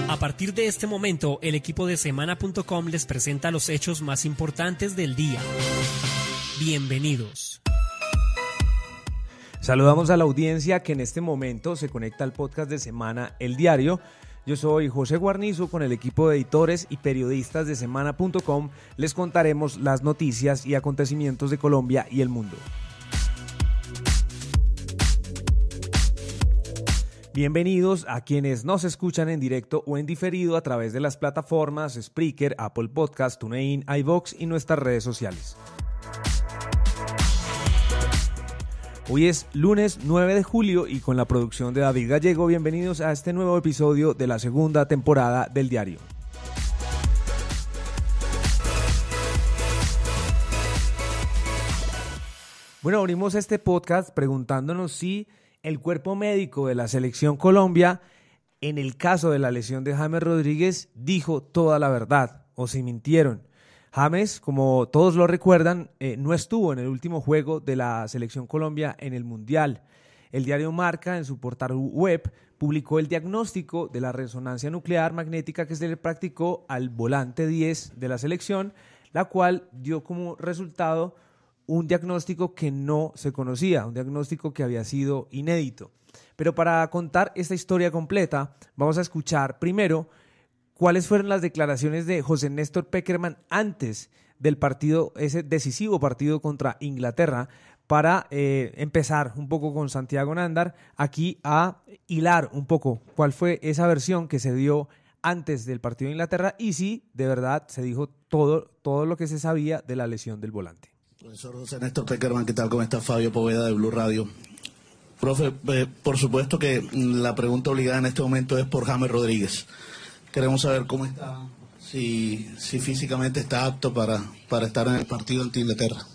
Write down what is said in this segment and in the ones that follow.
A partir de este momento, el equipo de Semana.com les presenta los hechos más importantes del día. Bienvenidos. Saludamos a la audiencia que en este momento se conecta al podcast de Semana, El Diario. Yo soy José Guarnizo, con el equipo de editores y periodistas de Semana.com les contaremos las noticias y acontecimientos de Colombia y el mundo. Bienvenidos a quienes nos escuchan en directo o en diferido a través de las plataformas Spreaker, Apple Podcast, TuneIn, iVoox y nuestras redes sociales. Hoy es lunes 9 de julio y con la producción de David Gallego, bienvenidos a este nuevo episodio de la segunda temporada del Diario. Bueno, abrimos este podcast preguntándonos si el cuerpo médico de la Selección Colombia, en el caso de la lesión de James Rodríguez, dijo toda la verdad o si mintieron. James, como todos lo recuerdan, no estuvo en el último juego de la Selección Colombia en el Mundial. El diario Marca, en su portal web, publicó el diagnóstico de la resonancia nuclear magnética que se le practicó al volante 10 de la selección, la cual dio como resultado un diagnóstico que no se conocía, un diagnóstico que había sido inédito. Pero para contar esta historia completa, vamos a escuchar primero cuáles fueron las declaraciones de José Néstor Pekerman antes del partido, ese decisivo partido contra Inglaterra, para empezar un poco con Santiago Nándar, aquí a hilar un poco cuál fue esa versión que se dio antes del partido de Inglaterra y si de verdad se dijo todo lo que se sabía de la lesión del volante. Profesor José Néstor Pekerman, ¿qué tal? ¿Cómo está? Fabio Poveda de Blue Radio. Profe, por supuesto que la pregunta obligada en este momento es por James Rodríguez. Queremos saber cómo está, si físicamente está apto para estar en el partido ante Inglaterra.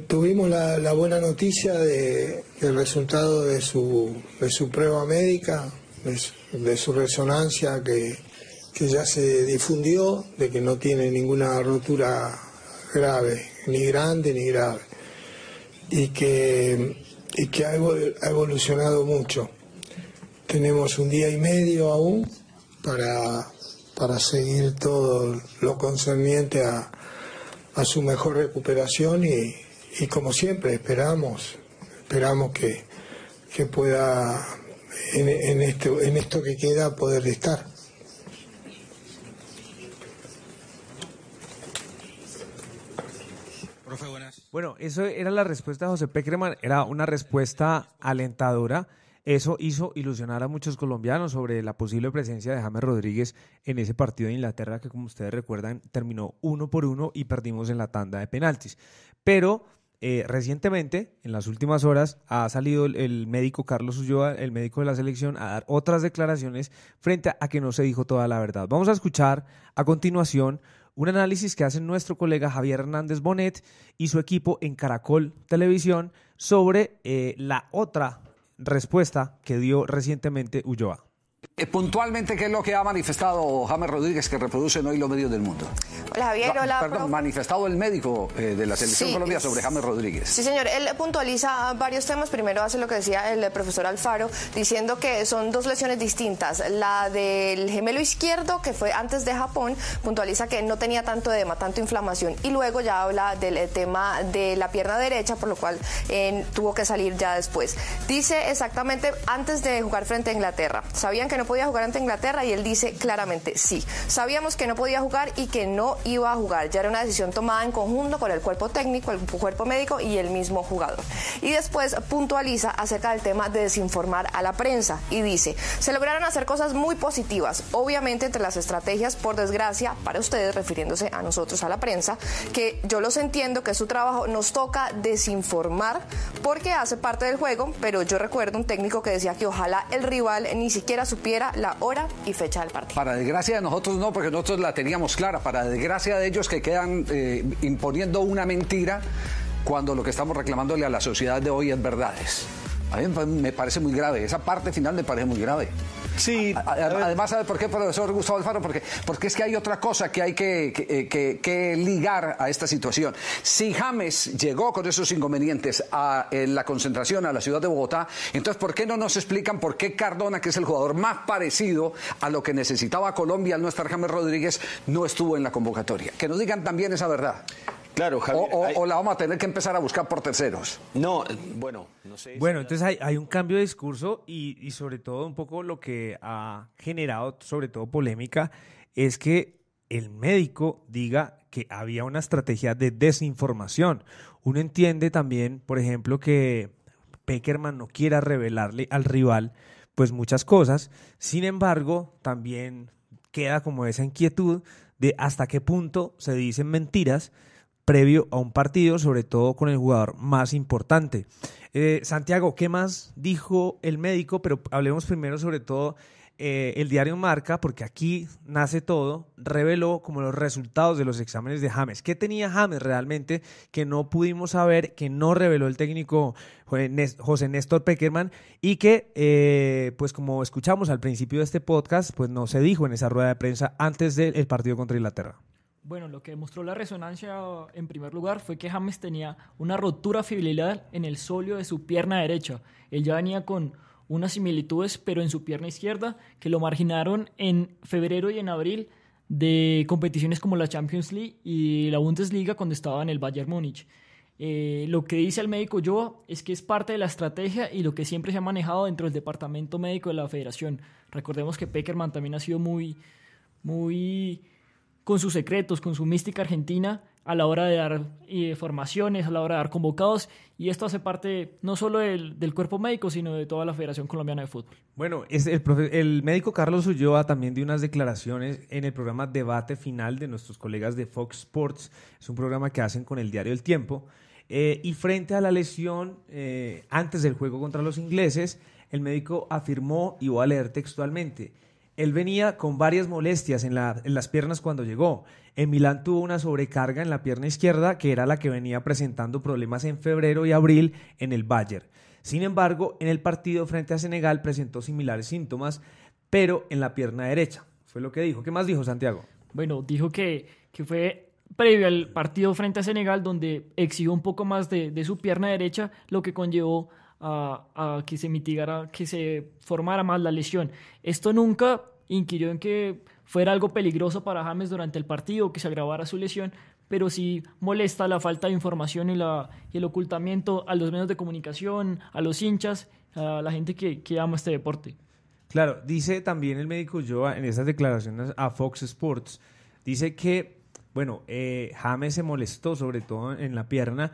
Tuvimos la buena noticia del resultado de su prueba médica, de su resonancia que ya se difundió, de que no tiene ninguna rotura grave, ni grande ni grave, y que ha evolucionado mucho. Tenemos un día y medio aún para seguir todo lo concerniente a su mejor recuperación y como siempre esperamos que pueda en esto que queda poder estar. Bueno, eso era la respuesta de José Pekerman, era una respuesta alentadora. Eso hizo ilusionar a muchos colombianos sobre la posible presencia de James Rodríguez en ese partido de Inglaterra que, como ustedes recuerdan, terminó 1-1 y perdimos en la tanda de penaltis. Pero recientemente, en las últimas horas, ha salido el médico Carlos Ulloa, el médico de la selección, a dar otras declaraciones frente a que no se dijo toda la verdad. Vamos a escuchar a continuación un análisis que hace nuestro colega Javier Hernández Bonet y su equipo en Caracol Televisión sobre la otra respuesta que dio recientemente Ulloa. Puntualmente, ¿qué es lo que ha manifestado James Rodríguez que reproducen hoy los medios del mundo? Hola Javier, hola. Perdón, manifestado el médico de la Selección Colombia sobre James Rodríguez. Sí señor, él puntualiza varios temas. Primero hace lo que decía el profesor Alfaro, diciendo que son dos lesiones distintas. La del gemelo izquierdo, que fue antes de Japón, puntualiza que no tenía tanto edema, tanto inflamación. Y luego ya habla del tema de la pierna derecha, por lo cual tuvo que salir ya después. Dice exactamente antes de jugar frente a Inglaterra. ¿Sabían que no podía jugar ante Inglaterra? Y él dice claramente sí. Sabíamos que no podía jugar y que no iba a jugar. Ya era una decisión tomada en conjunto con el cuerpo técnico, el cuerpo médico y el mismo jugador. Y después puntualiza acerca del tema de desinformar a la prensa y dice: se lograron hacer cosas muy positivas. Obviamente, entre las estrategias, por desgracia, para ustedes, refiriéndose a nosotros, a la prensa, que yo los entiendo, que es su trabajo, nos toca desinformar porque hace parte del juego, pero yo recuerdo un técnico que decía que ojalá el rival ni siquiera supiera la hora y fecha del partido. Para desgracia de nosotros no, porque nosotros la teníamos clara. Para desgracia de ellos que quedan imponiendo una mentira cuando lo que estamos reclamándole a la sociedad de hoy es verdades. A mí me parece muy grave, esa parte final me parece muy grave. Sí. Además, ¿sabe por qué, profesor Gustavo Alfaro? Porque es que hay otra cosa que hay que ligar a esta situación. Si James llegó con esos inconvenientes a la concentración a la ciudad de Bogotá, entonces ¿por qué no nos explican por qué Cardona, que es el jugador más parecido a lo que necesitaba Colombia al no estar James Rodríguez, no estuvo en la convocatoria? Que nos digan también esa verdad. Claro, Javier, o la vamos a tener que empezar a buscar por terceros. No, bueno, no sé. Bueno, entonces hay un cambio de discurso y sobre todo un poco lo que ha generado sobre todo polémica es que el médico diga que había una estrategia de desinformación. Uno entiende también, por ejemplo, que Pekerman no quiera revelarle al rival pues muchas cosas. Sin embargo, también queda como esa inquietud de hasta qué punto se dicen mentiras previo a un partido, sobre todo con el jugador más importante. Santiago, ¿qué más dijo el médico? Pero hablemos primero sobre todo el diario Marca, porque aquí nace todo, reveló como los resultados de los exámenes de James. ¿Qué tenía James realmente que no pudimos saber, que no reveló el técnico José Néstor Pekerman y que, pues como escuchamos al principio de este podcast, pues no se dijo en esa rueda de prensa antes del partido contra Inglaterra? Bueno, lo que demostró la resonancia en primer lugar fue que James tenía una rotura fibrilar en el sóleo de su pierna derecha. Él ya venía con unas similitudes, pero en su pierna izquierda, que lo marginaron en febrero y en abril de competiciones como la Champions League y la Bundesliga cuando estaba en el Bayern Múnich. Lo que dice el médico Ulloa es que es parte de la estrategia y lo que siempre se ha manejado dentro del departamento médico de la federación. Recordemos que Pekerman también ha sido muy con sus secretos, con su mística argentina a la hora de dar formaciones, a la hora de dar convocados, y esto hace parte no solo del cuerpo médico, sino de toda la Federación Colombiana de Fútbol. Bueno, el médico Carlos Ulloa también dio unas declaraciones en el programa Debate Final de nuestros colegas de Fox Sports, es un programa que hacen con el diario El Tiempo, y frente a la lesión antes del juego contra los ingleses, el médico afirmó, y voy a leer textualmente: él venía con varias molestias en las piernas cuando llegó. En Milán tuvo una sobrecarga en la pierna izquierda, que era la que venía presentando problemas en febrero y abril en el Bayern. Sin embargo, en el partido frente a Senegal presentó similares síntomas, pero en la pierna derecha. Fue lo que dijo. ¿Qué más dijo, Santiago? Bueno, dijo que fue previo al partido frente a Senegal, donde exigió un poco más de su pierna derecha, lo que conllevó a que se mitigara, que se formara más la lesión. Esto nunca inquirió en que fuera algo peligroso para James durante el partido, que se agravara su lesión, pero sí molesta la falta de información y el ocultamiento a los medios de comunicación, a los hinchas, a la gente que ama este deporte. Claro, dice también el médico Ulloa en esas declaraciones a Fox Sports, dice que, bueno, James se molestó sobre todo en la pierna,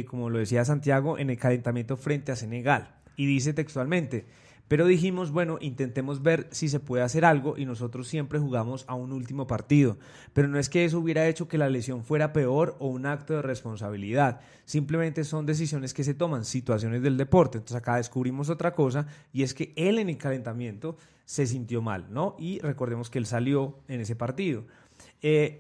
como lo decía Santiago, en el calentamiento frente a Senegal. Y dice textualmente: pero dijimos, bueno, intentemos ver si se puede hacer algo y nosotros siempre jugamos a un último partido. Pero no es que eso hubiera hecho que la lesión fuera peor o un acto de responsabilidad. Simplemente son decisiones que se toman, situaciones del deporte. Entonces acá descubrimos otra cosa y es que él en el calentamiento se sintió mal, ¿no? Y recordemos que él salió en ese partido.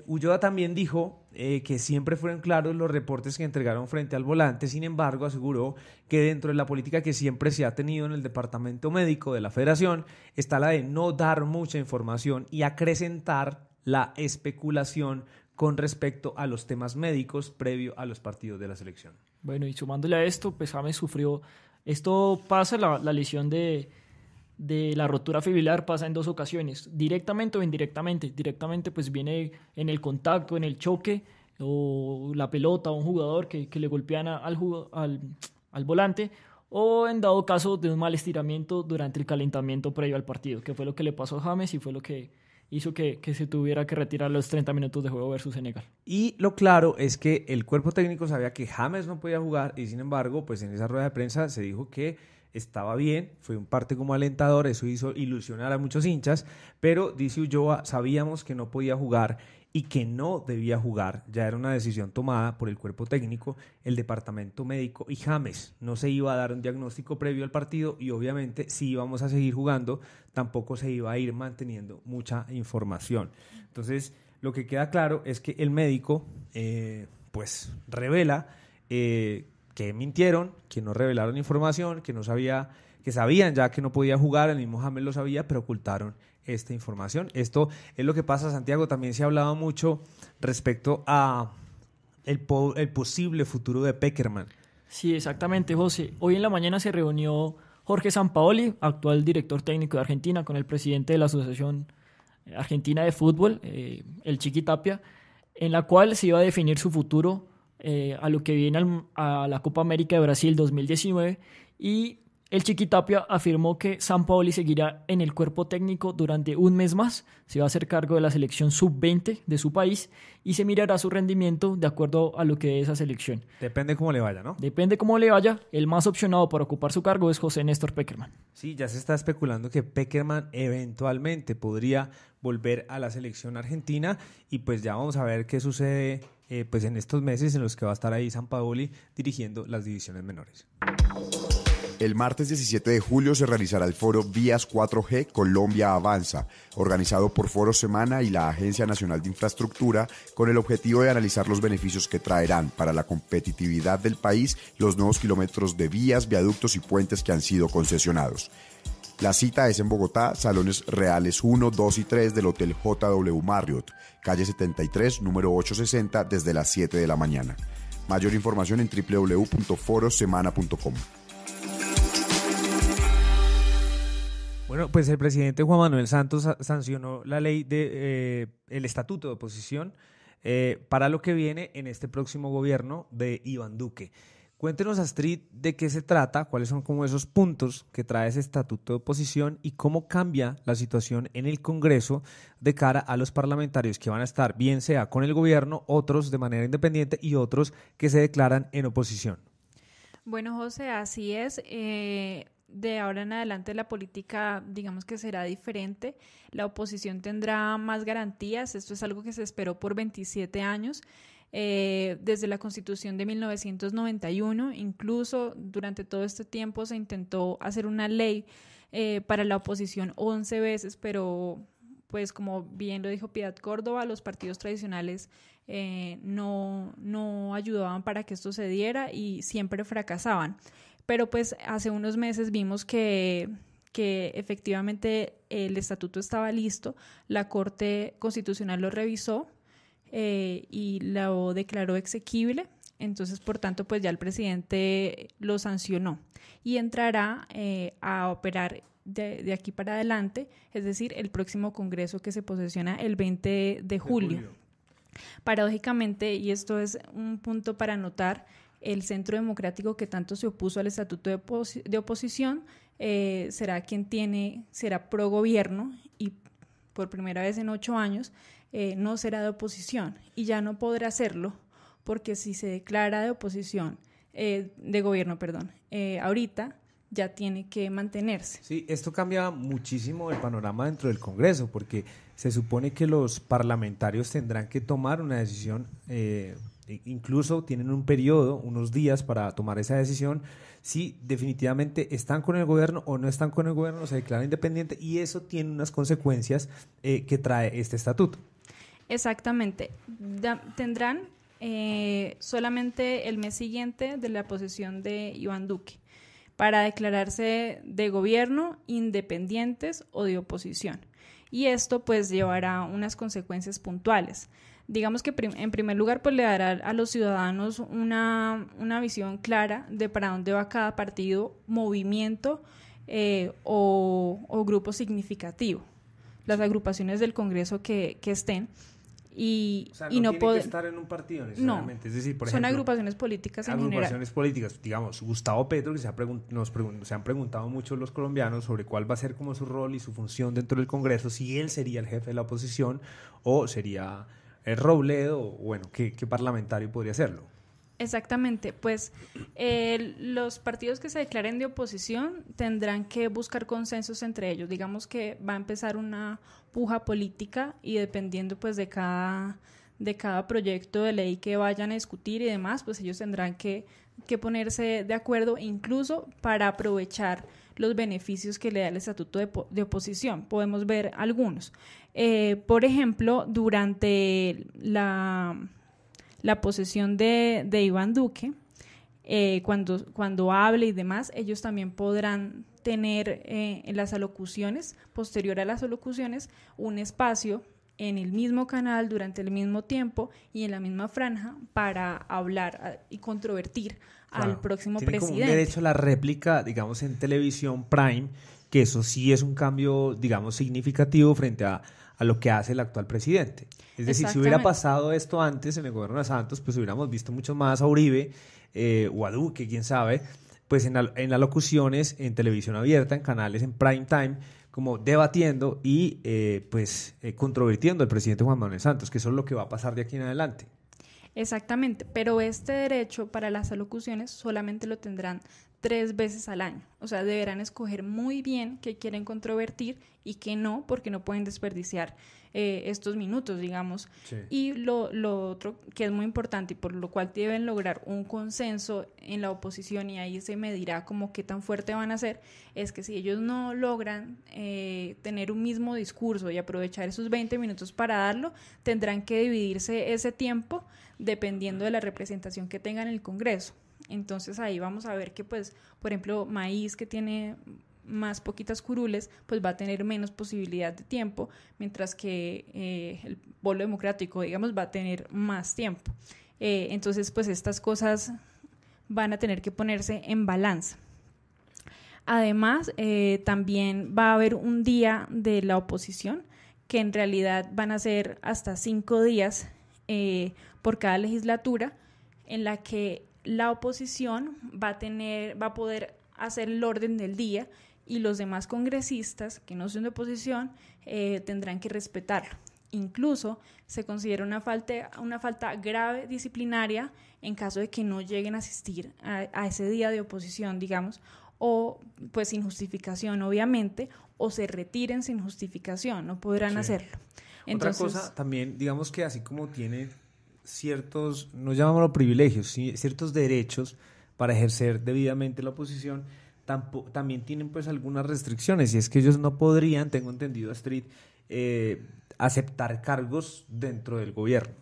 Ulloa también dijo que siempre fueron claros los reportes que entregaron frente al volante. Sin embargo, aseguró que dentro de la política que siempre se ha tenido en el departamento médico de la federación está la de no dar mucha información y acrecentar la especulación con respecto a los temas médicos previo a los partidos de la selección. Bueno, y sumándole a esto, pues James sufrió, esto pasa, la lesión de la rotura fibrilar pasa en dos ocasiones, directamente o indirectamente. Directamente pues viene en el contacto, en el choque, o la pelota o un jugador que le golpean al volante, o en dado caso de un mal estiramiento durante el calentamiento previo al partido, que fue lo que le pasó a James y fue lo que hizo que se tuviera que retirar los 30 minutos de juego versus Senegal. Y lo claro es que el cuerpo técnico sabía que James no podía jugar y sin embargo, pues en esa rueda de prensa se dijo que estaba bien, fue un parte como alentador, eso hizo ilusionar a muchos hinchas, pero dice Ulloa, sabíamos que no podía jugar y que no debía jugar, ya era una decisión tomada por el cuerpo técnico, el departamento médico y James. No se iba a dar un diagnóstico previo al partido y obviamente si íbamos a seguir jugando, tampoco se iba a ir manteniendo mucha información. Entonces, lo que queda claro es que el médico pues revela que que mintieron, que no revelaron información, que sabían ya que no podía jugar, el mismo James lo sabía, pero ocultaron esta información. Esto es lo que pasa, Santiago. También se ha hablado mucho respecto a el posible futuro de Pekerman. Sí, exactamente, José. Hoy en la mañana se reunió Jorge Sampaoli, actual director técnico de Argentina, con el presidente de la Asociación Argentina de Fútbol, el Chiqui Tapia, en la cual se iba a definir su futuro a lo que viene a la Copa América de Brasil 2019, y el Chiqui Tapia afirmó que Sampaoli seguirá en el cuerpo técnico durante un mes más, se va a hacer cargo de la selección sub-20 de su país y se mirará su rendimiento de acuerdo a lo que es esa selección. Depende cómo le vaya, ¿no? Depende cómo le vaya. El más opcionado para ocupar su cargo es José Néstor Pekerman. Sí, ya se está especulando que Pekerman eventualmente podría volver a la selección argentina, y pues ya vamos a ver qué sucede pues en estos meses en los que va a estar ahí Sampaoli dirigiendo las divisiones menores. El martes 17 de julio se realizará el foro Vías 4G Colombia Avanza, organizado por Foro Semana y la Agencia Nacional de Infraestructura, con el objetivo de analizar los beneficios que traerán para la competitividad del país los nuevos kilómetros de vías, viaductos y puentes que han sido concesionados. La cita es en Bogotá, Salones Reales 1, 2 y 3 del Hotel JW Marriott, calle 73, número 860, desde las 7 de la mañana. Mayor información en www.forosemana.com. Bueno, pues el presidente Juan Manuel Santos sancionó la ley el estatuto de oposición para lo que viene en este próximo gobierno de Iván Duque. Cuéntenos, Astrid, de qué se trata, cuáles son como esos puntos que trae ese estatuto de oposición y cómo cambia la situación en el Congreso de cara a los parlamentarios que van a estar, bien sea con el gobierno, otros de manera independiente y otros que se declaran en oposición. Bueno, José, así es. De ahora en adelante la política, digamos que será diferente. La oposición tendrá más garantías. Esto es algo que se esperó por 27 años. Desde la Constitución de 1991, incluso durante todo este tiempo se intentó hacer una ley para la oposición 11 veces, pero pues como bien lo dijo Piedad Córdoba, los partidos tradicionales no ayudaban para que esto se diera y siempre fracasaban. Pero pues hace unos meses vimos que efectivamente el estatuto estaba listo, la Corte Constitucional lo revisó y lo declaró exequible, entonces por tanto pues ya el presidente lo sancionó y entrará a operar de aquí para adelante, es decir, el próximo Congreso que se posesiona el 20 de julio. Paradójicamente, y esto es un punto para anotar, el Centro Democrático que tanto se opuso al estatuto de oposición será pro gobierno y por primera vez en 8 años no será de oposición y ya no podrá hacerlo porque si se declara de oposición, de gobierno, ahorita ya tiene que mantenerse. Sí, esto cambia muchísimo el panorama dentro del Congreso porque se supone que los parlamentarios tendrán que tomar una decisión, incluso tienen un periodo, unos días para tomar esa decisión, si definitivamente están con el gobierno o no están con el gobierno, se declara independiente y eso tiene unas consecuencias que trae este estatuto. Exactamente. Tendrán solamente el mes siguiente de la posesión de Iván Duque para declararse de gobierno, independientes o de oposición. Y esto pues llevará unas consecuencias puntuales. Digamos que en primer lugar pues le dará a los ciudadanos una visión clara de para dónde va cada partido, movimiento o grupo significativo, las agrupaciones del Congreso que estén. O sea, no tiene que estar en un partido necesariamente. No, es decir, por son ejemplo, agrupaciones políticas en general. Agrupaciones políticas, digamos, Gustavo Petro, que se han preguntado mucho los colombianos sobre cuál va a ser como su rol y su función dentro del Congreso, si él sería el jefe de la oposición o sería el Robledo, o bueno, ¿qué parlamentario podría serlo? Exactamente, pues los partidos que se declaren de oposición tendrán que buscar consensos entre ellos. Digamos que va a empezar una puja política y dependiendo pues de cada proyecto de ley que vayan a discutir y demás, pues ellos tendrán que ponerse de acuerdo incluso para aprovechar los beneficios que le da el estatuto de oposición. Podemos ver algunos. Por ejemplo, durante la posesión de Iván Duque, cuando hable y demás, ellos también podrán tener en las alocuciones, posterior a las alocuciones, un espacio en el mismo canal durante el mismo tiempo y en la misma franja para hablar y controvertir al próximo Tiene presidente. Como un derecho a la réplica, digamos, en televisión Prime, que eso sí es un cambio, digamos, significativo frente a lo que hace el actual presidente. Es decir, si hubiera pasado esto antes en el gobierno de Santos, pues hubiéramos visto mucho más a Uribe o a Duque, quién sabe, pues en las locuciones, en televisión abierta, en canales en prime time, como debatiendo y controvirtiendo al presidente Juan Manuel Santos, que eso es lo que va a pasar de aquí en adelante. Exactamente, pero este derecho para las alocuciones solamente lo tendrán 3 veces al año. O sea, deberán escoger muy bien qué quieren controvertir y qué no, porque no pueden desperdiciar estos minutos, digamos. Sí. Y lo otro que es muy importante y por lo cual deben lograr un consenso en la oposición, y ahí se medirá como qué tan fuerte van a ser, es que si ellos no logran tener un mismo discurso y aprovechar esos 20 minutos para darlo, tendrán que dividirse ese tiempo dependiendo de la representación que tengan en el Congreso. Entonces ahí vamos a ver que, pues, por ejemplo, Maíz, que tiene más poquitas curules, pues va a tener menos posibilidad de tiempo, mientras que el Polo Democrático, digamos, va a tener más tiempo. Entonces, pues estas cosas van a tener que ponerse en balanza. Además, también va a haber un día de la oposición, que en realidad van a ser hasta 5 días por cada legislatura, en la que la oposición va a poder hacer el orden del día y los demás congresistas que no son de oposición tendrán que respetarlo. Incluso se considera una falta grave disciplinaria en caso de que no lleguen a asistir a ese día de oposición, digamos, o pues sin justificación, obviamente, o se retiren sin justificación, no podrán hacerlo. Entonces, otra cosa también, digamos que así como tiene ciertos, no llamémoslo privilegios, ciertos derechos para ejercer debidamente la oposición, también tienen pues algunas restricciones, y es que ellos no podrían, tengo entendido, Astrid, aceptar cargos dentro del gobierno.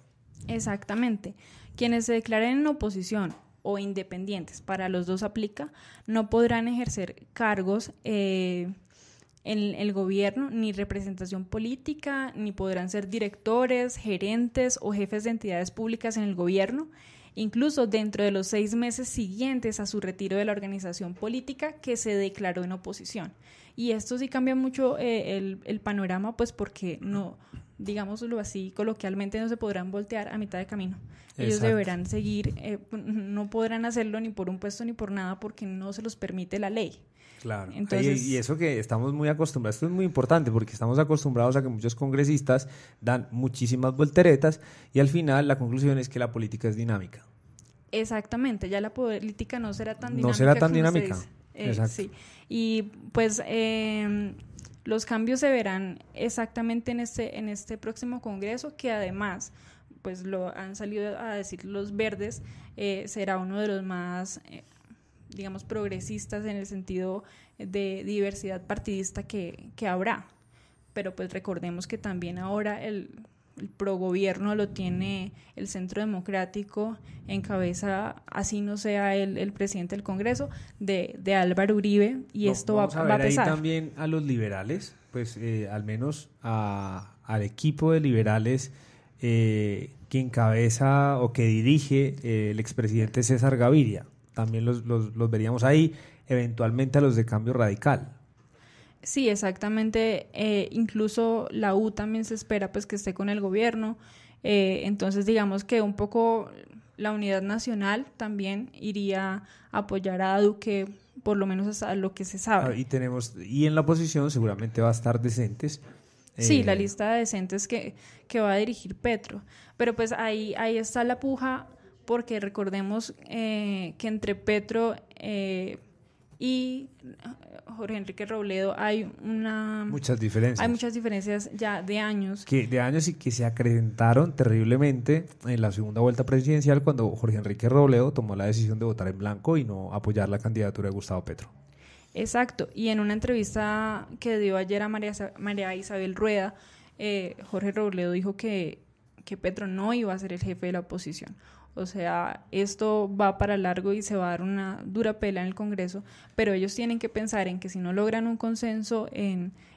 Exactamente. Quienes se declaren en oposición o independientes, para los dos aplica, no podrán ejercer cargos en el gobierno, ni representación política, ni podrán ser directores, gerentes o jefes de entidades públicas en el gobierno, incluso dentro de los 6 meses siguientes a su retiro de la organización política que se declaró en oposición. Y esto sí cambia mucho el panorama, pues porque no, digámoslo así coloquialmente, no se podrán voltear a mitad de camino. Ellos Exacto. Deberán seguir, no podrán hacerlo ni por un puesto ni por nada, porque no se los permite la ley. Claro, entonces, y eso que estamos muy acostumbrados, esto es muy importante porque estamos acostumbrados a que muchos congresistas dan muchísimas volteretas y al final la conclusión es que la política es dinámica. Exactamente, ya la política no será tan dinámica. No será tan dinámica, exacto. Sí. Y pues los cambios se verán exactamente en este próximo congreso, que además, pues lo han salido a decir los verdes, será uno de los más digamos, progresistas en el sentido de diversidad partidista que habrá. Pero pues recordemos que también ahora el progobierno lo tiene el Centro Democrático en cabeza, así no sea el presidente del Congreso, de Álvaro Uribe, y esto va a pesar. Vamos a ver ahí también a los liberales, pues al menos al equipo de liberales que encabeza o que dirige el expresidente César Gaviria. También los veríamos ahí, eventualmente a los de Cambio Radical. Sí, exactamente. Incluso la U también se espera pues que esté con el gobierno. Entonces, digamos que un poco la unidad nacional también iría a apoyar a Duque, por lo menos hasta lo que se sabe. Y en la oposición seguramente va a estar Decentes. Sí, la lista de Decentes que va a dirigir Petro. Pero pues ahí está la puja, porque recordemos que entre Petro y Jorge Enrique Robledo hay muchas diferencias. Hay muchas diferencias ya de años. Y que se acrecentaron terriblemente en la segunda vuelta presidencial, cuando Jorge Enrique Robledo tomó la decisión de votar en blanco y no apoyar la candidatura de Gustavo Petro. Exacto. Y en una entrevista que dio ayer a María Isabel Rueda, Jorge Robledo dijo que Petro no iba a ser el jefe de la oposición. O sea, esto va para largo y se va a dar una dura pelea en el Congreso, pero ellos tienen que pensar en que si no logran un consenso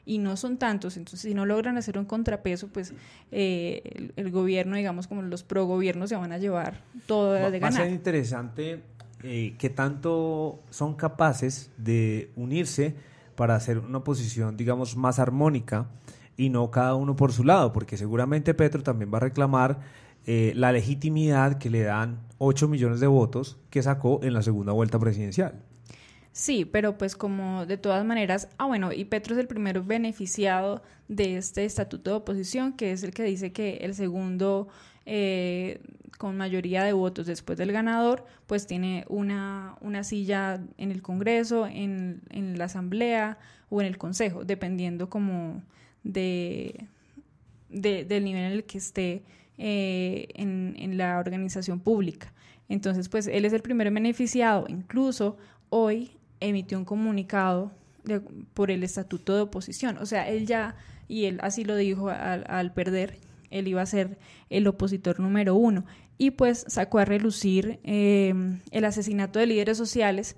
y no son tantos, entonces si no logran hacer un contrapeso, pues el gobierno, digamos como los pro-gobiernos, se van a llevar todo de ganar. Va a ser interesante qué tanto son capaces de unirse para hacer una oposición, digamos, más armónica y no cada uno por su lado, porque seguramente Petro también va a reclamar la legitimidad que le dan 8 millones de votos que sacó en la segunda vuelta presidencial. Sí, pero pues como de todas maneras, y Petro es el primer beneficiado de este estatuto de oposición, que es el que dice que el segundo con mayoría de votos después del ganador, pues tiene una silla en el Congreso, en la Asamblea o en el Consejo, dependiendo como del nivel en el que esté en la organización pública. Entonces, pues él es el primer beneficiado. Incluso hoy emitió un comunicado por el estatuto de oposición. O sea, él así lo dijo al perder, él iba a ser el opositor número 1. Y pues sacó a relucir el asesinato de líderes sociales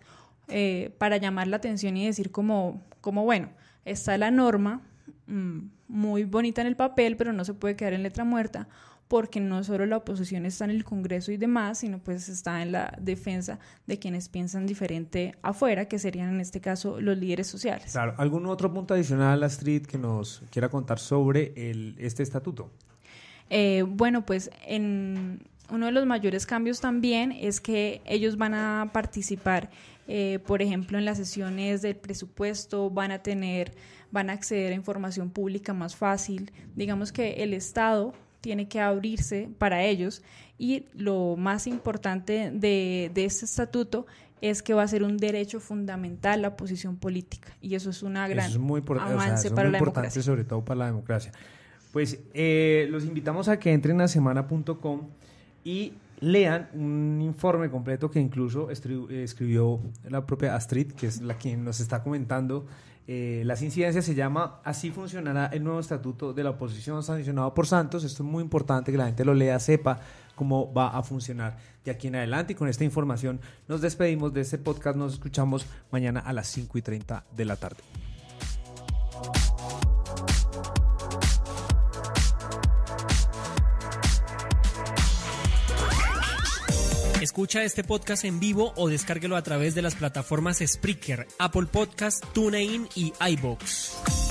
para llamar la atención y decir como bueno, está la norma muy bonita en el papel, pero no se puede quedar en letra muerta, porque no solo la oposición está en el Congreso y demás, sino pues está en la defensa de quienes piensan diferente afuera, que serían en este caso los líderes sociales. Claro. ¿Algún otro punto adicional, Astrid, que nos quiera contar sobre este estatuto? Pues uno de los mayores cambios también es que ellos van a participar, por ejemplo, en las sesiones del presupuesto, van a acceder a información pública más fácil. Digamos que el Estado tiene que abrirse para ellos, y lo más importante de este estatuto es que va a ser un derecho fundamental la oposición política, y eso es una gran avance para la democracia. Sobre todo para la democracia. Pues los invitamos a que entren a semana.com y lean un informe completo que incluso escribió la propia Astrid, que es la quien nos está comentando las incidencias. Se llama Así funcionará el nuevo estatuto de la oposición, sancionado por Santos. Esto es muy importante que la gente lo lea, sepa cómo va a funcionar de aquí en adelante. Y con esta información nos despedimos de este podcast. Nos escuchamos mañana a las 5:30 de la tarde. Escucha este podcast en vivo o descárguelo a través de las plataformas Spreaker, Apple Podcast, TuneIn y iVoox.